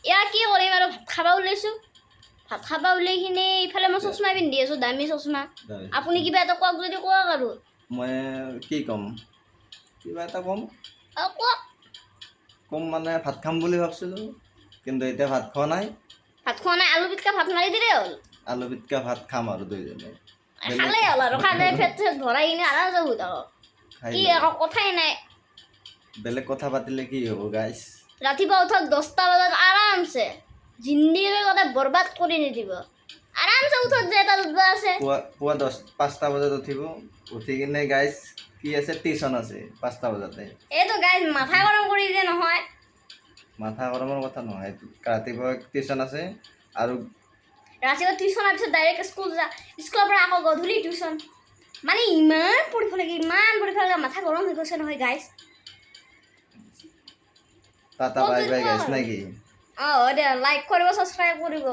ইয়াৰ কি কৰিম আৰু ভাত খাব ওলাইছোঁ ভাত খাব ওলাই কিনে ইফালে মই চশমা পিন্ধি আছোঁ দামী চশমা আপুনি কিবা এটা কওক যদি কওক আৰু মই কি ক'ম কিবা এটা ক'ম কওক ক'ম মানে ভাত খাম বুলি ভাবিছিলোঁ কিন্তু এতিয়া ভাত খোৱা নাই ভাত খোৱা নাই আলু পিটিকা ভাত মাৰি দিলেই হ'ল আলু পিটিকা ভাত খাম আৰু দুইজনে খালেই হ'ল আৰু খালে ফেট চেট ভৰাই কিনে আৰাম যাব খাই কি লওঁ। আকৌ কথাই নাই বেলেগ কথা পাতিলে কি হ'ব গাইছ ৰাতিপুৱা উঠক 10টা বজাত আৰামছে জিন্দিগিৰ কথা বৰবাদ কৰি নিদিব আৰামছে উঠক যে এটা উঠবা আছে পুৱা 5টা বজাত উঠিব উঠি কিনে গাইছ কি আছে টিউশ্যন আছে 5টা বজাতে এইটো গাইজ মাথা গৰম কৰি দিয়ে নহয় মাথা গৰমৰ কথা নহয় এইটো ৰাতিপুৱা টিউশ্যন আছে আৰু ৰাতিপুৱা টিউশ্যনৰ পিছত ডাইৰেক্ট স্কুল যা স্কুলৰ পৰা আকৌ গধূলি টিউশ্যন মানে ইমান পঢ়িব লাগে মাথা গৰম হৈ গৈছে নহয় গাইজ টাটা বাই বাই গাইছ নেকি দে লাইক কৰিব ছাবস্ক্ৰাইব কৰিব